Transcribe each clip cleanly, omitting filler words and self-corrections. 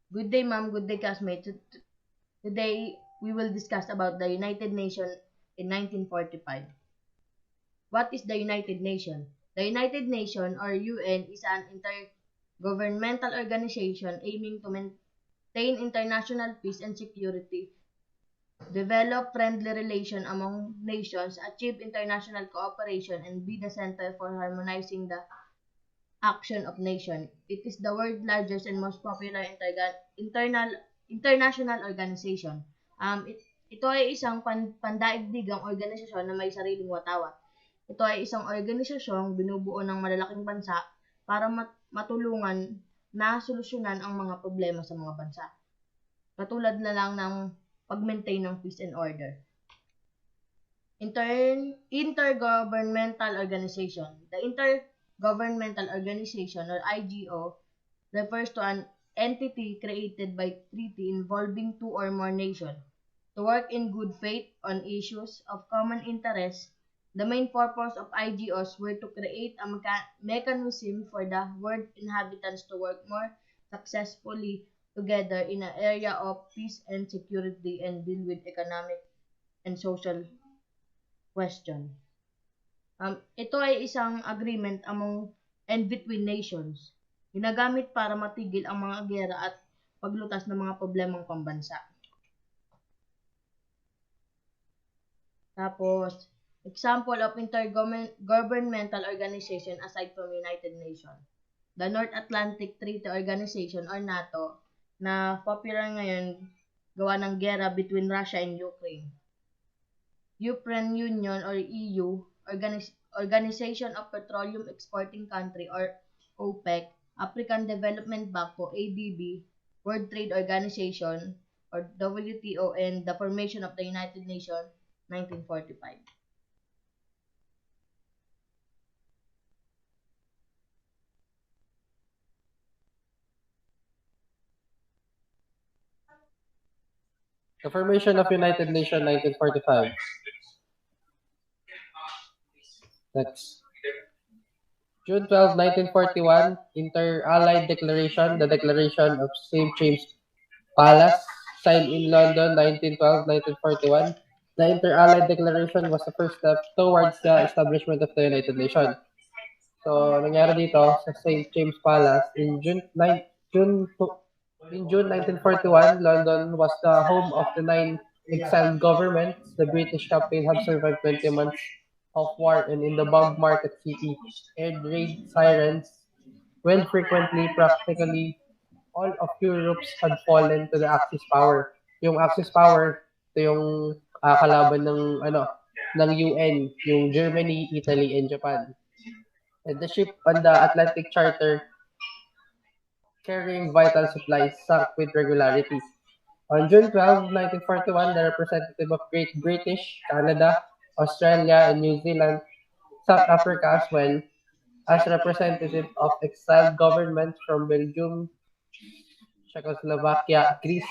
Good day, ma'am. Good day, classmates. Today, we will discuss about the United Nations in 1945. What is the United Nations? The United Nations, or UN, is an intergovernmental organization aiming to maintain international peace and security, develop friendly relations among nations, achieve international cooperation, and be the center for harmonizing the action of nation. It is the world's largest and most popular internal international organization. Ito ay isang pandaigdigang organisasyon na may sariling watawat. Ito ay isang organisasyong binubuo ng malalaking bansa para matulungan na solusyonan ang mga problema sa mga bansa. Katulad na lang ng pag-maintain ng peace and order. Intergovernmental Organization. The Intergovernmental Organization, or IGO, refers to an entity created by treaty involving two or more nations to work in good faith on issues of common interest. The main purpose of IGOs were to create a mechanism for the world inhabitants to work more successfully together in an area of peace and security and deal with economic and social question. Ito ay isang agreement among and between nations. Ginagamit para matigil ang mga giyera at paglutas ng mga problemang pambansa. Tapos, example of intergovernmental organization aside from United Nations. The North Atlantic Treaty Organization, or NATO, na popular ngayon gawa ng giyera between Russia and Ukraine. European Union, or EU, Organization of Petroleum Exporting Country, or OPEC, African Development Bank, o ADB, World Trade Organization, or WTO, and the formation of the United Nations, 1945. The formation of United Nations 1945. Next. June 12, 1941, Inter-Allied Declaration, the Declaration of St. James Palace, signed in London 1912-1941. The Inter-Allied Declaration was the first step towards the establishment of the United Nations. So, nangyari dito sa St. James Palace in June 1941, London was the home of the 9 exiled governments. The British campaign had survived 20 months of war, and in the bomb market city, air raid sirens, when frequently, practically all of Europe had fallen to the Axis power. Yung Axis power, ito yung kalaban ng UN, yung Germany, Italy, and Japan. And the ship on the Atlantic Charter carrying vital supplies sank with regularity. On June 12, 1941, the representative of Great British, Canada, Australia, and New Zealand, South Africa as well, as representative of exiled governments from Belgium, Czechoslovakia, Greece,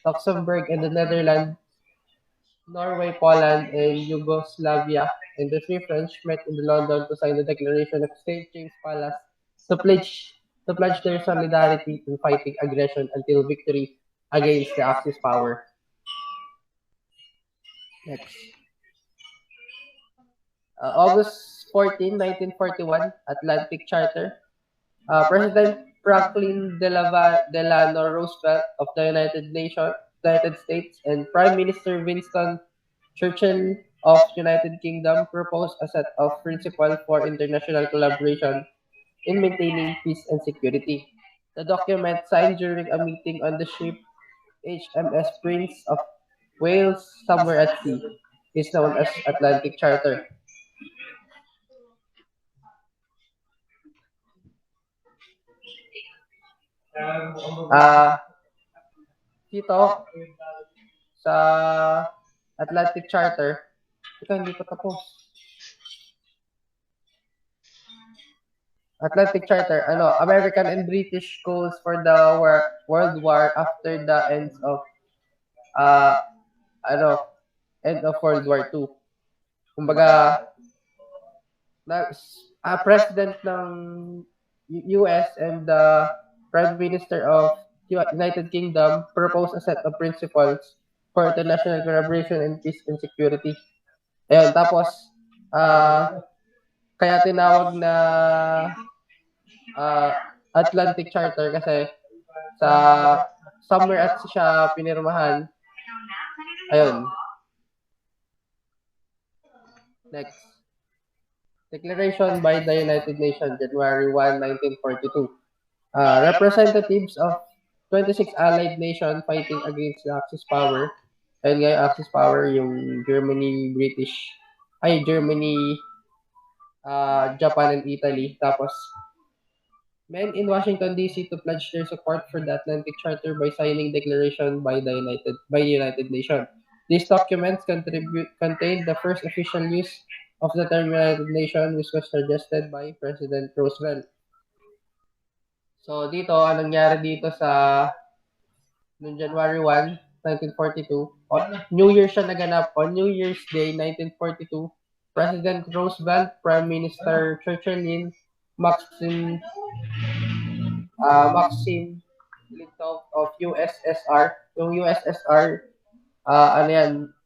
Luxembourg, and the Netherlands, Norway, Poland, and Yugoslavia, and the three French met in London to sign the Declaration of St. James Palace to pledge their solidarity in fighting aggression until victory against the Axis power. Next. August 14, 1941, Atlantic Charter. President Franklin Delano Roosevelt of the United States, and Prime Minister Winston Churchill of United Kingdom proposed a set of principles for international collaboration in maintaining peace and security. The document, signed during a meeting on the ship HMS Prince of Wales, somewhere at sea, is known as Atlantic Charter. Dito sa Atlantic Charter, ito hindi pa tapos. Atlantic Charter, American and British goals for the World War after the end of World War II. Kumbaga, President ng US and the Prime Minister of United Kingdom proposed a set of principles for international collaboration in peace and security. Ayun, tapos, kaya tinawag na uh, Atlantic Charter kasi sa somewhere at siya pinirmahan. Ayun. Next. Declaration by the United Nations, January 1, 1942. Representatives of 26 allied nations fighting against the Axis power. Ayun nga yung Axis power, yung Germany, Germany, Japan, and Italy. Tapos, men in Washington, D.C. to pledge their support for the Atlantic Charter by signing declaration by the United Nations. These documents contain the first official use of the term United Nations, which was suggested by President Roosevelt. So dito, anong nangyari dito sa noong January 1, 1942, New Year siya naganap. On New Year's Day, 1942, President Roosevelt, Prime Minister Churchill, Maxim Litov of USSR, yung USSR,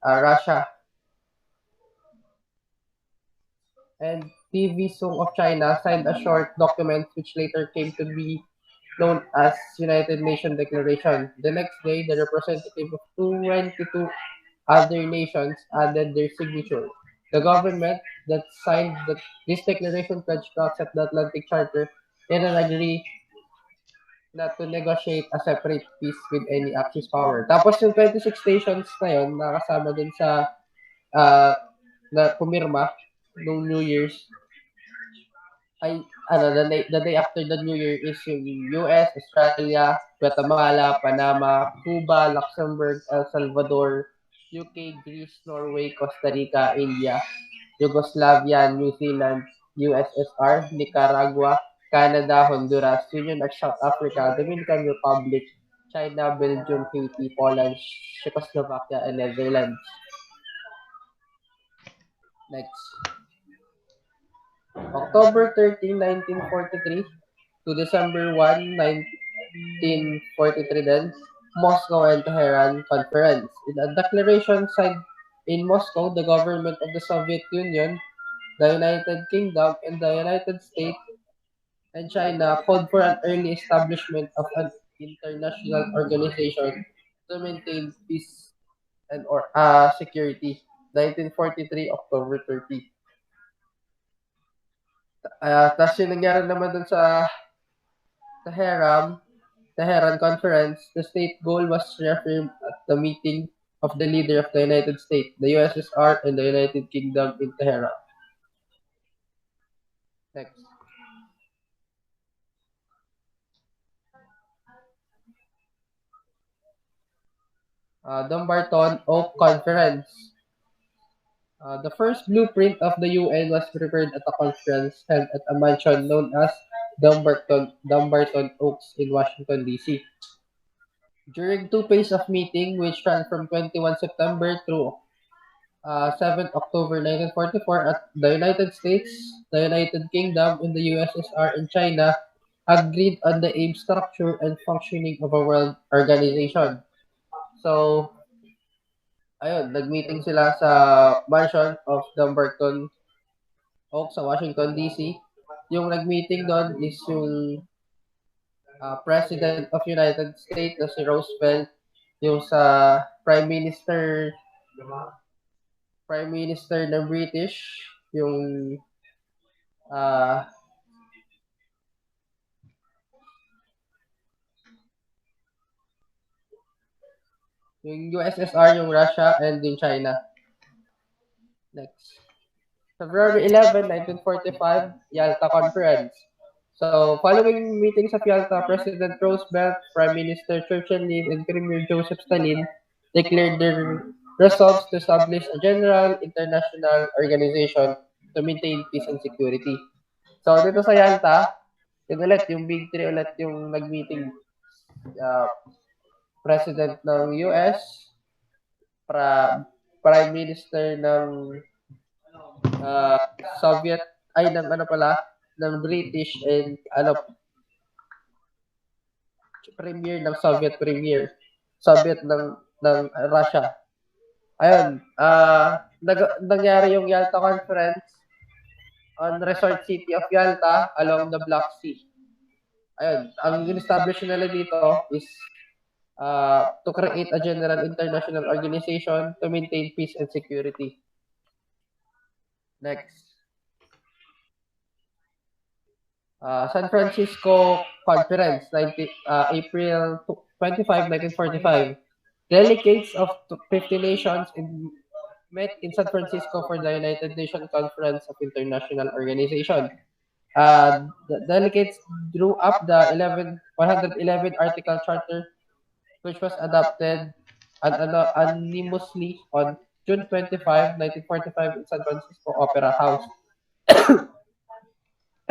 Russia, and TV Sung of China signed a short document which later came to be known as United Nations Declaration. The next day, the representative of 22 other nations added their signature. The government that signed this declaration pledged to accept the Atlantic Charter and agree not to negotiate a separate peace with any Axis power. Tapos yung 26 stations na yun, nakasama din sa na pumirma nung New Year's, ay the day after the New Year is yung US, Australia, Guatemala, Panama, Cuba, Luxembourg, El Salvador, UK, Greece, Norway, Costa Rica, India, Yugoslavia, New Zealand, USSR, Nicaragua, Canada, Honduras, Union of South Africa, Dominican Republic, China, Belgium, Haiti, Poland, Czechoslovakia, and Netherlands. Next. October 13, 1943 to December 1, 1943 then, Moscow and Tehran Conference. In a declaration signed in Moscow, the government of the Soviet Union, the United Kingdom, and the United States and China called for an early establishment of an international organization to maintain peace and security. 1943, October 30. Tapos yung nangyari naman dun sa Tehran Conference, the state goal was reaffirmed at the meeting of the leader of the United States, the USSR, and the United Kingdom in Tehran. Next. Dumbarton Oak Conference. The first blueprint of the UN was prepared at a conference held at a mansion known as Dumbarton Oaks in Washington, D.C. During two phase of meeting, which ran from 21 September through 7 October 1944 at the United States, the United Kingdom, and the USSR and China agreed on the aim, structure, and functioning of a world organization. So, ayun, nag-meeting sila sa mansion of Dumbarton Oaks sa Washington, D.C. Yung nag-meeting doon is yung President of United States na si Roosevelt, yung sa Prime Minister ng British, yung yung USSR, yung Russia, and yung China. Next. February 11, 1945, Yalta Conference. So, following meetings of Yalta, President Roosevelt, Prime Minister Churchill, and Premier Joseph Stalin declared their resolves to establish a general international organization to maintain peace and security. So, dito sa Yalta, yung Big Three ulit yung nag-meeting. President ng US, Prime Minister ng Soviet, ng British, and premier ng Soviet ng Russia. Ayun, nangyari yung Yalta Conference on Resort City of Yalta along the Black Sea. Ayun, ang in-establish nila dito is to create a general international organization to maintain peace and security. Next. San Francisco Conference, April 25, 1945. Delegates of 50 nations met in San Francisco for the United Nations Conference of International Organization. The delegates drew up the 111 Article Charter, which was adopted anonymously on June 25, 1945 in San Francisco Opera House.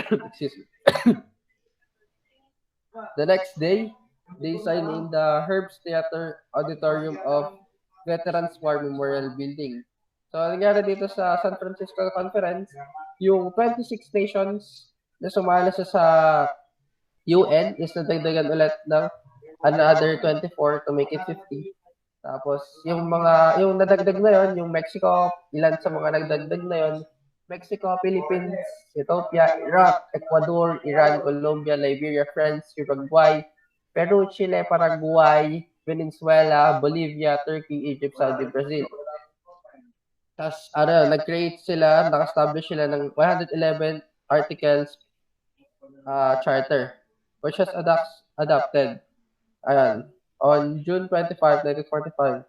Excuse me. The next day, they signed in the Herbst Theater Auditorium of Veterans War Memorial Building. So, nangyari dito sa San Francisco Conference, yung 26 nations na sumali sa UN is nadagdagan ulit ng another 24 to make it 50. Tapos, yung nadagdag na yon, yung Mexico, ilan sa mga nagdagdag na yon, Mexico, Philippines, Ethiopia, Iraq, Ecuador, Iran, Colombia, Liberia, France, Uruguay, Peru, Chile, Paraguay, Venezuela, Bolivia, Turkey, Egypt, Saudi, Brazil. Tapos, nag-establish sila ng 111 articles charter, which was adopted on June 25, 1945.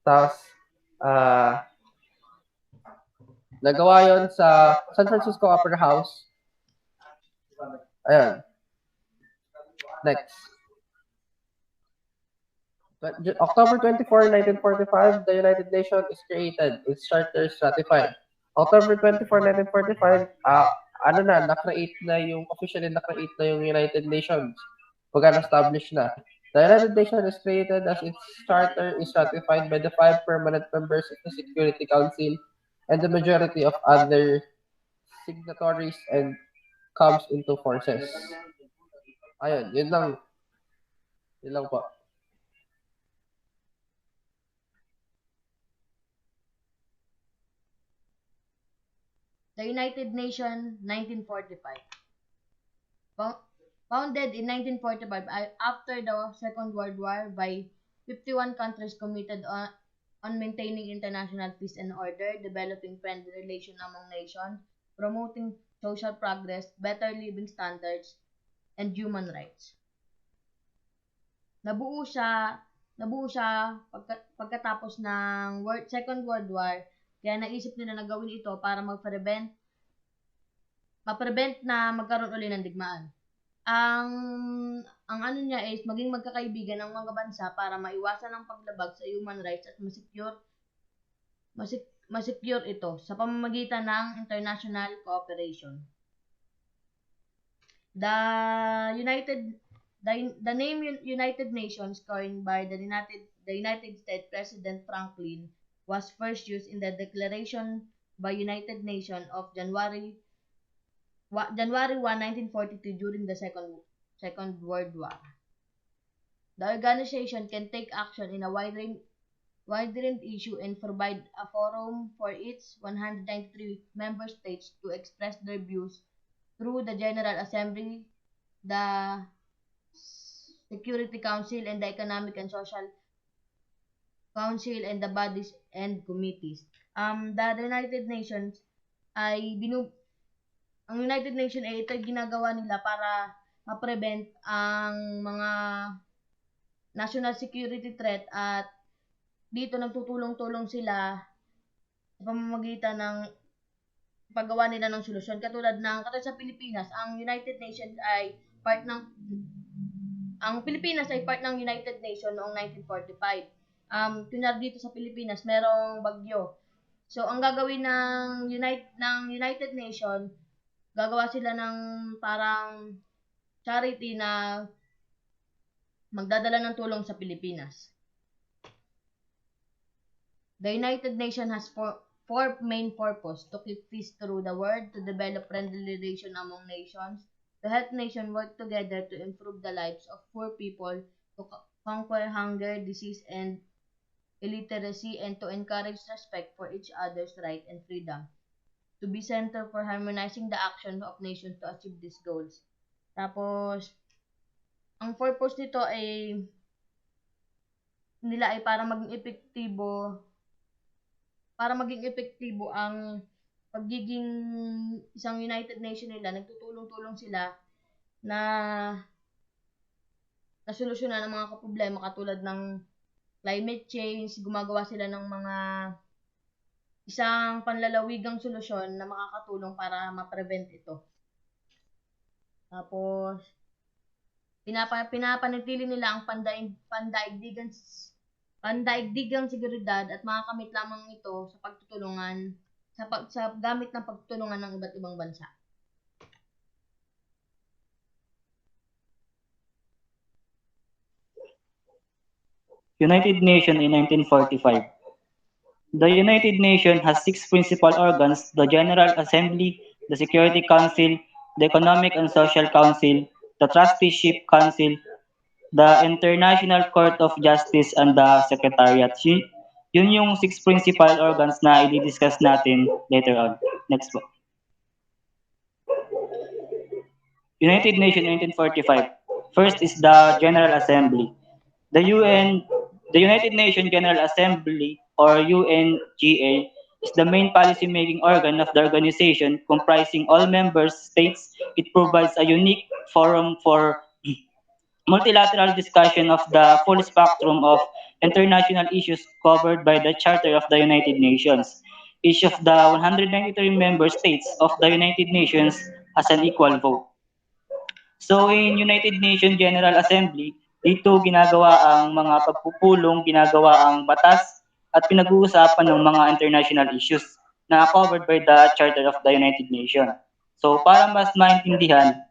Tapos, nagawa yon sa San Francisco Opera House. Ayan. Next. October 24, 1945, the United Nations is created. Its charter is ratified. October 24, 1945, officially na-create na yung United Nations. Pagka-establish na. The United Nations is created as its charter is ratified by the 5 permanent members of the Security Council and the majority of other signatories and comes into forces. Ayun, yun lang. Yun lang po. The United Nations, 1945. Founded in 1945 after the Second World War by 51 countries committed on maintaining international peace and order, developing friendly relations among nations, promoting social progress, better living standards, and human rights. Nabuo siya pagkatapos ng Second World War, kaya naisip nila na gawin ito para ma-prevent na magkaroon uli ng digmaan. Ang ano niya is maging magkakaibigan ng mga bansa para maiwasan ang paglabag sa human rights at ma-secure ito sa pamamagitan ng international cooperation. The name United Nations, coined by the United States President Franklin, was first used in the Declaration by United Nations of January 1, 1942 during the Second World War. The organization can take action in a wide range issue and provide a forum for its 193 member states to express their views through the General Assembly, the Security Council, and the Economic and Social Council, and the bodies and committees. The United Nations ay ang United Nations ay ito ginagawa nila para ma-prevent ang mga national security threat, at dito nagtutulong-tulong sila sa pamamagitan ng paggawa nila ng solusyon. Katulad sa Pilipinas, ang Pilipinas ay part ng United Nations noong 1945. Kunyari dito sa Pilipinas, merong bagyo. So, ang gagawin ng United Nations, gagawa sila ng parang charity na magdadala ng tulong sa Pilipinas. The United Nations has four main purposes: to keep peace through the world, to develop friendly relations among nations, to help nations work together to improve the lives of poor people, to conquer hunger, disease, and illiteracy, and to encourage respect for each other's right and freedom, to be center for harmonizing the actions of nations to achieve these goals. Tapos, ang purpose nito ay nila ay para maging epektibo ang pagiging isang United Nation nila, nagtutulong-tulong sila na nasolusyonan ang mga problema katulad ng climate change, gumagawa sila ng mga isang panlalawigang solusyon na makakatulong para ma-prevent ito. Tapos, pinapanatili nila ang pandaigdigang seguridad at makakamit lamang ito sa pagtutulungan sa gamit ng pagtutulungan ng iba't ibang bansa. United Nations in 1945. The United Nations has 6 principal organs: the General Assembly, the Security Council, the Economic and Social Council, the Trusteeship Council, the International Court of Justice, and the Secretariat. Yun yung 6 principal organs na i-discuss natin later on. Next po. United Nations 1945. First is the General Assembly. The United Nations General Assembly, or UNGA, is the main policy-making organ of the organization, comprising all member states. It provides a unique forum for multilateral discussion of the full spectrum of international issues covered by the Charter of the United Nations. Each of the 193 member states of the United Nations has an equal vote. So in United Nations General Assembly, dito ginagawa ang mga pagpupulong, ginagawa ang batas, at pinag-uusapan ng mga international issues na covered by the Charter of the United Nations. So para mas maintindihan,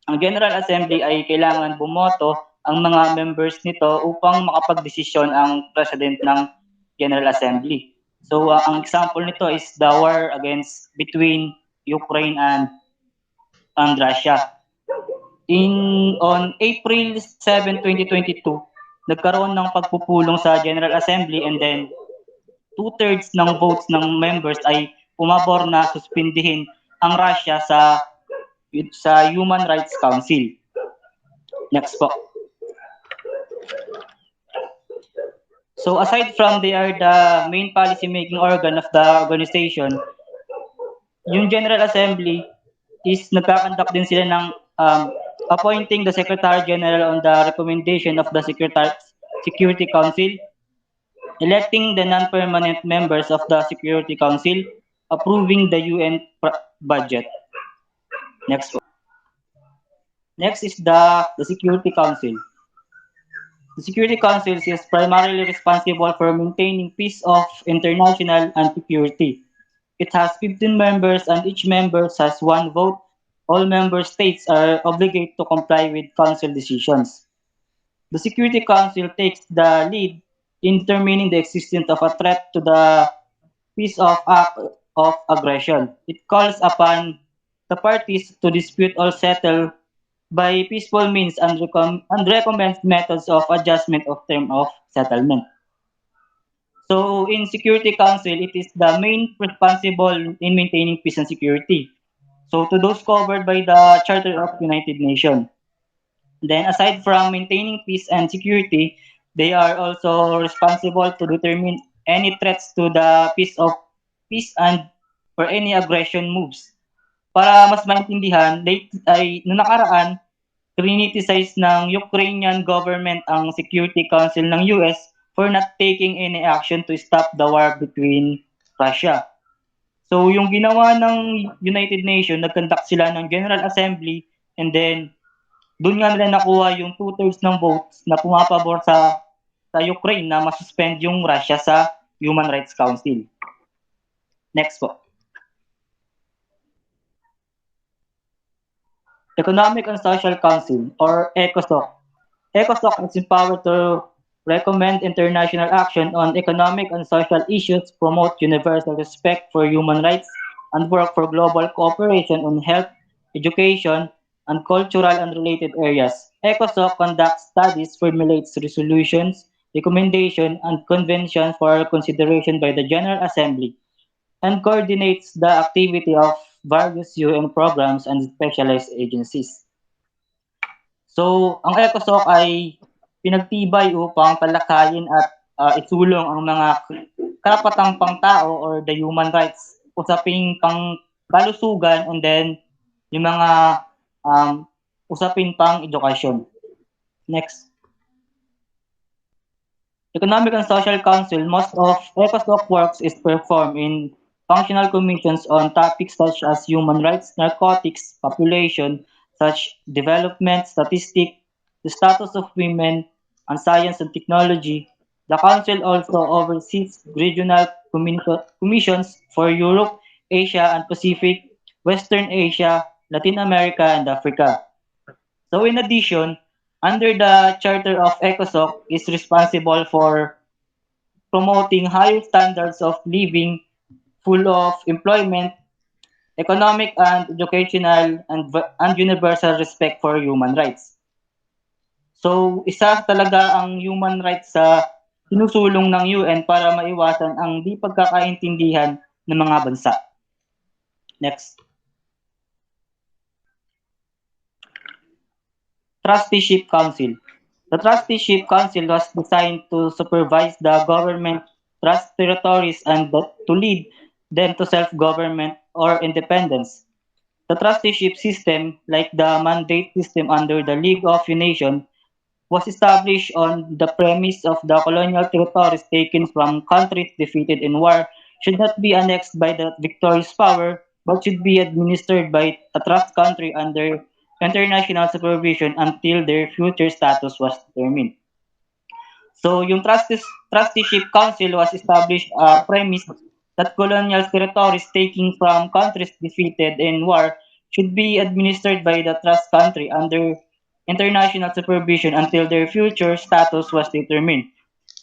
ang General Assembly ay kailangan bumoto ang mga members nito upang makapagdesisyon ang President ng General Assembly. So ang example nito is the war between Ukraine and Russia. On April 7, 2022, nagkaroon ng pagpupulong sa General Assembly, and then 2/3 ng votes ng members ay pumabor na suspindihin ang Russia sa Human Rights Council. Next po. So aside from they are the main policy-making organ of the organization, yung General Assembly is nagkakandak din sila ng appointing the Secretary General on the recommendation of the Security Council, electing the non-permanent members of the Security Council, approving the UN budget. Next is the Security Council. The Security Council is primarily responsible for maintaining peace of international and security. It has 15 members, and each member has 1 vote. All member states are obligated to comply with council decisions. The Security Council takes the lead in determining the existence of a threat to the peace of aggression. It calls upon the parties to dispute or settle by peaceful means and recommends methods of adjustment of term of settlement. So in Security Council, it is the main responsible in maintaining peace and security. So to those covered by the Charter of United Nations. Then aside from maintaining peace and security, they are also responsible to determine any threats to the peace and or any aggression moves. Para mas maintindihan, noong nakaraan, criticize ng Ukrainian government ang Security Council ng US for not taking any action to stop the war between Russia. So yung ginawa ng United Nations, nag-conduct sila ng General Assembly, and then doon nga nila nakuha yung 2/3 ng votes na pumapabor sa Ukraine na masuspend yung Russia sa Human Rights Council. Next po. Economic and Social Council, or ECOSOC. ECOSOC is empowered to recommend international action on economic and social issues, promote universal respect for human rights, and work for global cooperation on health, education, and cultural and related areas. ECOSOC conducts studies, formulates resolutions, recommendations, and conventions for consideration by the General Assembly, and coordinates the activity of various UN programs and specialized agencies. So, ang ECOSOC ay pinagtibay upang talakayin at isulong ang mga karapatang pangtao or the human rights, usaping pang kalusugan, and then yung mga usapin pang edukasyon. Next. Economic and Social Council, most of ECOSOC works is performed in functional commissions on topics such as human rights, narcotics, population, such development, statistics, the status of women, and science and technology. The Council also oversees regional commissions for Europe, Asia and Pacific, Western Asia, Latin America, and Africa. So in addition, under the Charter of ECOSOC is responsible for promoting higher standards of living, full of employment, economic and educational and universal respect for human rights. So, isa talaga ang human rights sa sinusulong ng UN para maiwasan ang di pagkakaintindihan ng mga bansa. Next. Trusteeship Council. The Trusteeship Council was designed to supervise the government trust territories and to lead them to self-government or independence. The trusteeship system, like the mandate system under the League of Nations, was established on the premise of the colonial territories taken from countries defeated in war should not be annexed by the victorious power, but should be administered by a trust country under international supervision until their future status was determined. So, yung Trusteeship Council was established premise that colonial territories taken from countries defeated in war should be administered by the trust country under international supervision until their future status was determined.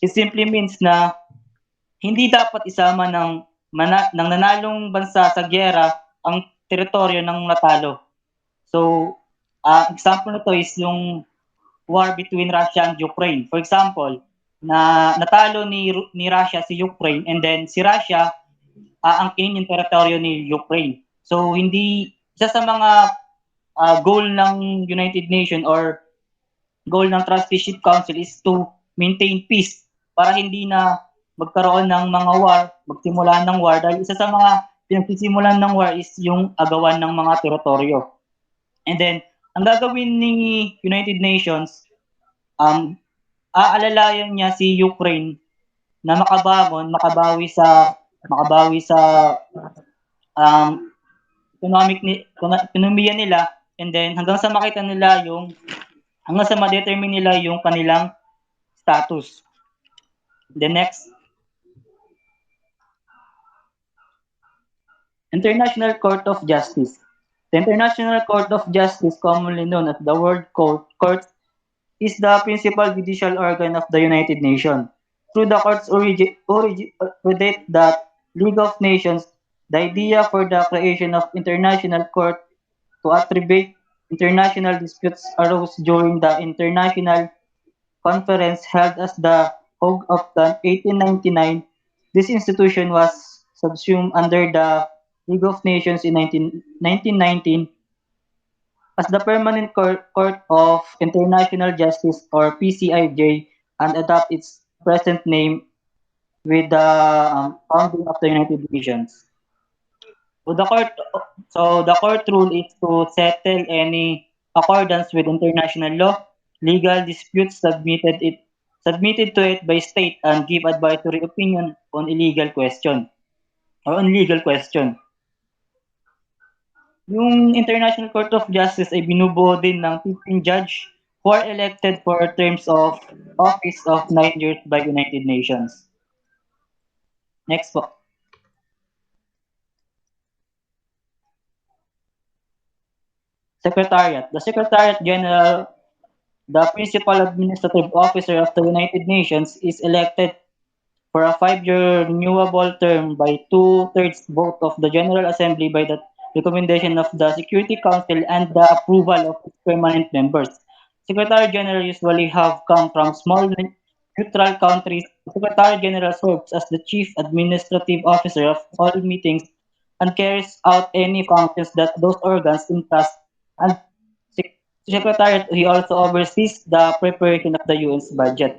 It simply means na hindi dapat isama ng nanalong bansa sa gyera ang teritoryo ng natalo. So, example nito is yung war between Russia and Ukraine. For example, na natalo ni Russia si Ukraine, and then si Russia angkinin yung teritoryo ni Ukraine. So, hindi isa sa mga goal ng United Nations or goal ng Trusteeship Council is to maintain peace para hindi na magkaroon ng mga war, magsimula ng war, dahil isa sa mga pinagsisimulan ng war is yung agawan ng mga teritoryo. And then, ang gagawin ni United Nations, aalalayan niya si Ukraine na makabawi sa ekonomiya nila, and then hanggang sa ma-determine nila yung kanilang status. The next, International Court of Justice. The International Court of Justice, commonly known as the World Court, is the principal judicial organ of the United Nations. Through the court's predate the League of Nations, the idea for the creation of International Court to arbitrate international disputes arose during the International Conference held at the Hague of 1899. This institution was subsumed under the League of Nations in 1919 as the Permanent Court of International Justice, or PCIJ, and adopt its present name with the founding of the United Nations. So the court rule is to settle any accordance with international law, legal disputes submitted to it by state, and give advisory opinion on legal question. Yung International Court of Justice ay binubuo din ng 15 judge who are elected for terms of office of 9 years by United Nations. Next po. Secretariat. The Secretariat General, the principal administrative officer of the United Nations, is elected for a 5-year renewable term by 2/3 vote of the General Assembly by the recommendation of the Security Council, and the approval of its permanent members. Secretary General usually have come from small neutral countries. The Secretary General serves as the chief administrative officer of all meetings and carries out any functions that those organs entrust. And Secretariat, he also oversees the preparation of the UN's budget.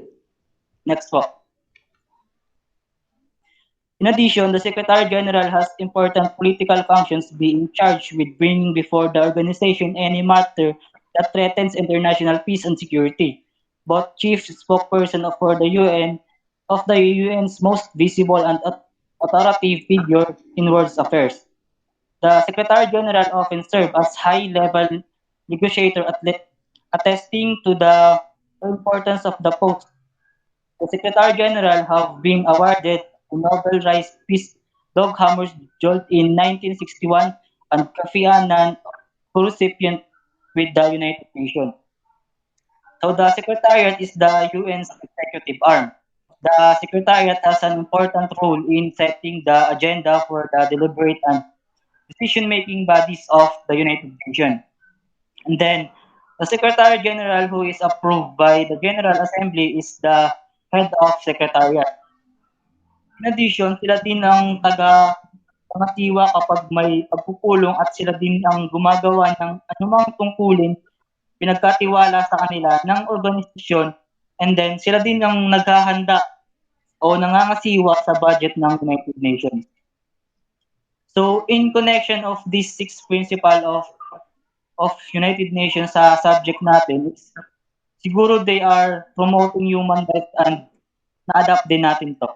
Next po. In addition, the Secretary General has important political functions, being charged with bringing before the organization any matter that threatens international peace and security. Both chief spokesperson for the UN of the UN's most visible and authoritative figure in world affairs. The Secretary General often serves as high-level negotiator attesting to the importance of the post. The Secretary General have been awarded the Nobel Prize Peace Dag Hammarskjöld in 1961 and Kofi Annan co-recipient with the United Nations. So the Secretariat is the UN's executive arm. The Secretariat has an important role in setting the agenda for the deliberate and decision-making bodies of the United Nations. And then, the Secretary General who is approved by the General Assembly is the head of Secretariat. In addition, sila din ang pangasiwa kapag may pagpupulong at sila din ang gumagawa ng anumang tungkulin pinagkatiwala sa kanila ng organisasyon, and then sila din ang naghahanda o nangangasiwa sa budget ng United Nations. So, in connection of these 6 principles of United Nations sa subject natin, siguro they are promoting human rights and na-adapt din natin to.